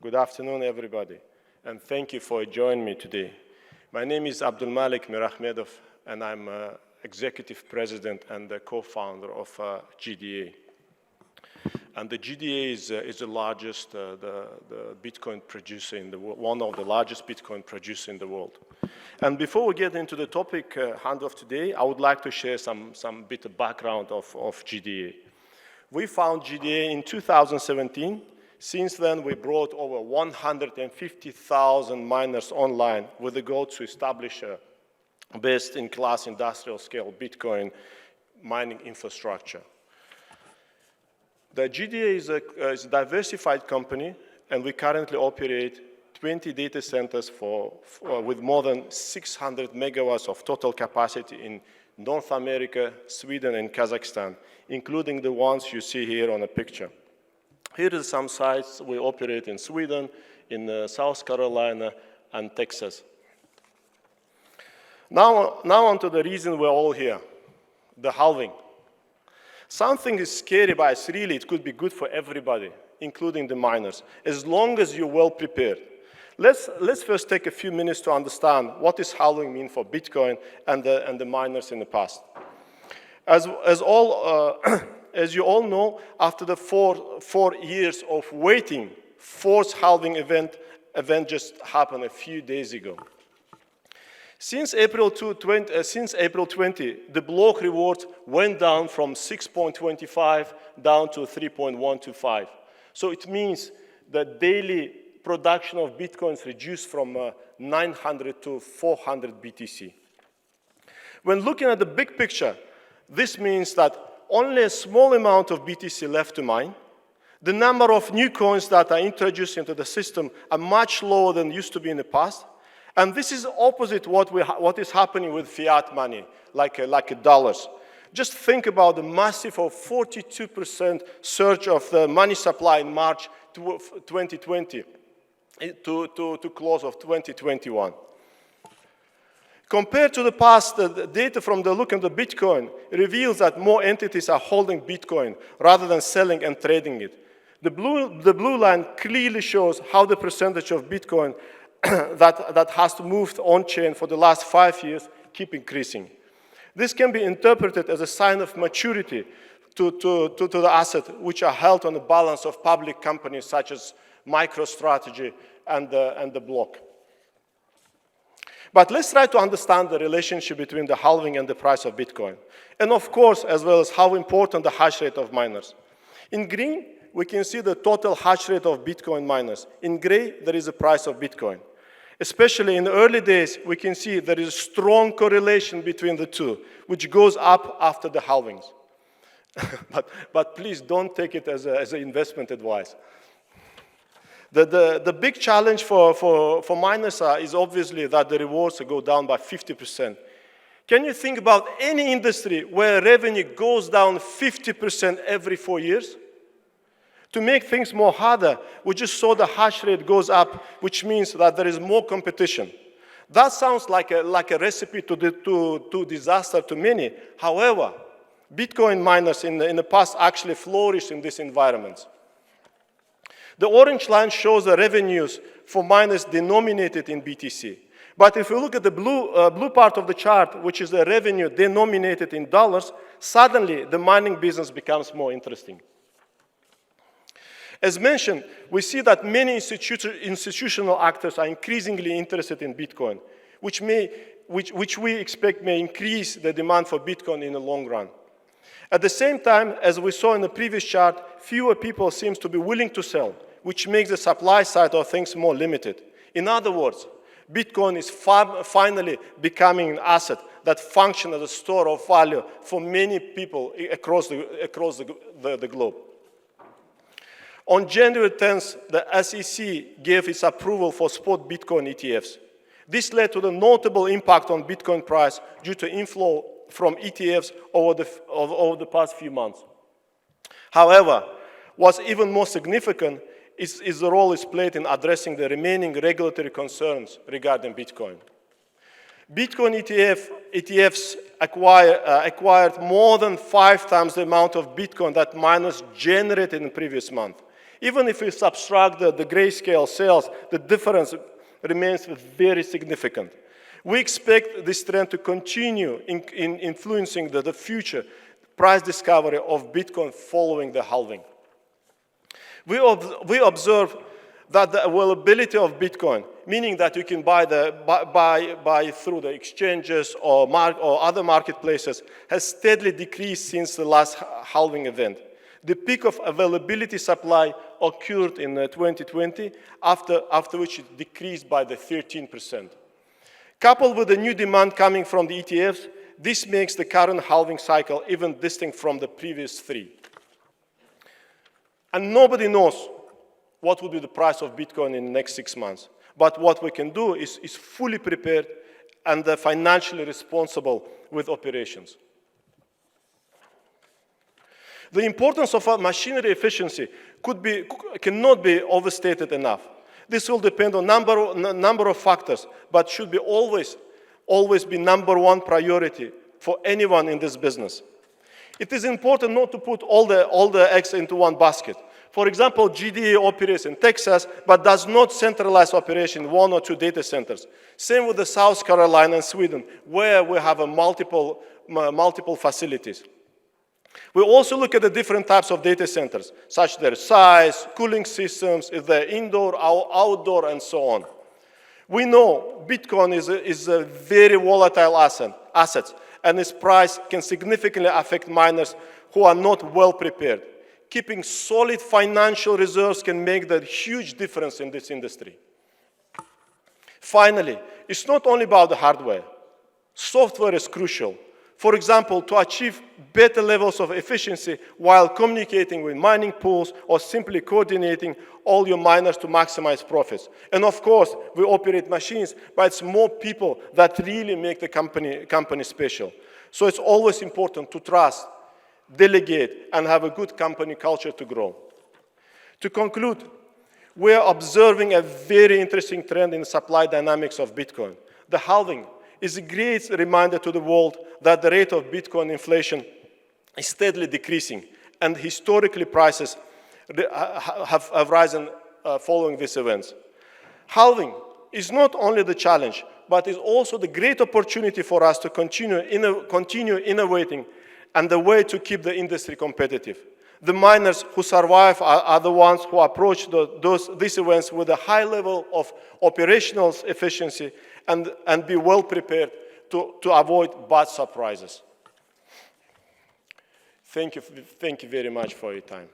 Good afternoon, everybody, and thank you for joining me today. My name is Abdulmalik Mirahmedov, and I'm Executive President and the co-founder of GDA. And the GDA is the largest, the Bitcoin producer in the world, one of the largest Bitcoin producers in the world. And before we get into the topic hand of today, I would like to share some bit of background of GDA. We found GDA in 2017. Since then, we brought over 150,000 miners online with the goal to establish a best-in-class industrial-scale Bitcoin mining infrastructure. The GDA is a diversified company, and we currently operate 20 data centers with more than 600 megawatts of total capacity in North America, Sweden, and Kazakhstan, including the ones you see here on the picture. Here are some sites we operate in Sweden, in South Carolina, and Texas. Now on to the reason we're all here, the halving. Something is scary, but it's really, it could be good for everybody, including the miners, as long as you're well prepared. Let's first take a few minutes to understand what does halving mean for Bitcoin and the miners in the past. As you all know, after the four years of waiting, fourth halving event just happened a few days ago. Since April 20, the block reward went down from 6.25 down to 3.125. So it means that daily production of Bitcoins reduced from 900 to 400 BTC. When looking at the big picture, this means that only a small amount of BTC left to mine. The number of new coins that are introduced into the system are much lower than used to be in the past. And this is opposite what is happening with fiat money, like dollars. Just think about the massive 42% surge of the money supply in March 2020 to close of 2021. Compared to the past, the data from the look at the Bitcoin reveals that more entities are holding Bitcoin rather than selling and trading it. The blue line clearly shows how the percentage of Bitcoin that has moved on-chain for the last 5 years keep increasing. This can be interpreted as a sign of maturity to the asset, which are held on the balance of public companies such as MicroStrategy and the Block. But let's try to understand the relationship between the halving and the price of Bitcoin. And of course, as well as how important the hash rate of miners. In green, we can see the total hash rate of Bitcoin miners. In gray, there is the price of Bitcoin. Especially in the early days, we can see there is a strong correlation between the two, which goes up after the halvings. but please don't take it as an investment advice. The big challenge for miners is obviously that the rewards go down by 50%. Can you think about any industry where revenue goes down 50% every 4 years? To make things more harder, we just saw the hash rate goes up, which means that there is more competition. That sounds like a recipe to disaster to many. However, Bitcoin miners in the past actually flourished in this environment. The orange line shows the revenues for miners denominated in BTC. But if you look at the blue part of the chart, which is the revenue denominated in dollars, suddenly the mining business becomes more interesting. As mentioned, we see that many institutional actors are increasingly interested in Bitcoin, which we expect may increase the demand for Bitcoin in the long run. At the same time, as we saw in the previous chart, fewer people seem to be willing to sell, which makes the supply side of things more limited. In other words, Bitcoin is finally becoming an asset that functions as a store of value for many people across the globe. On January 10th, the SEC gave its approval for spot Bitcoin ETFs. This led to the notable impact on Bitcoin price due to inflow from ETFs over the past few months. However, what's even more significant is the role it's played in addressing the remaining regulatory concerns regarding Bitcoin. Bitcoin ETFs acquired more than 5 times the amount of Bitcoin that miners generated in the previous month. Even if we subtract the grayscale sales, the difference remains very significant. We expect this trend to continue in influencing the future price discovery of Bitcoin following the halving. We observe that the availability of Bitcoin, meaning that you can buy through the exchanges or other marketplaces, has steadily decreased since the last halving event. The peak of availability supply occurred in 2020, after which it decreased by the 13%. Coupled with the new demand coming from the ETFs, this makes the current halving cycle even distinct from the previous three. And nobody knows what will be the price of Bitcoin in the next 6 months. But what we can do is fully prepared and financially responsible with operations. The importance of machinery efficiency cannot be overstated enough. This will depend on number of factors, but should be always be number one priority for anyone in this business. It is important not to put all the eggs into one basket. For example, GDA operates in Texas, but does not centralize operation in 1 or 2 data centers. Same with the South Carolina and Sweden, where we have multiple facilities. We also look at the different types of data centers, such as their size, cooling systems, if they're indoor or outdoor, and so on. We know Bitcoin is a very volatile asset, and its price can significantly affect miners who are not well prepared. Keeping solid financial reserves can make a huge difference in this industry. Finally, it's not only about the hardware. Software is crucial. For example, to achieve better levels of efficiency while communicating with mining pools or simply coordinating all your miners to maximize profits. And of course, we operate machines, but it's more people that really make the company special. So it's always important to trust, delegate, and have a good company culture to grow. To conclude, we are observing a very interesting trend in the supply dynamics of Bitcoin. The halving is a great reminder to the world that the rate of Bitcoin inflation is steadily decreasing, and historically prices have risen following these events. Halving is not only the challenge, but is also the great opportunity for us to continue innovating and the way to keep the industry competitive. The miners who survive are the ones who approach these events with a high level of operational efficiency and be well prepared to avoid bad surprises. Thank you very much for your time.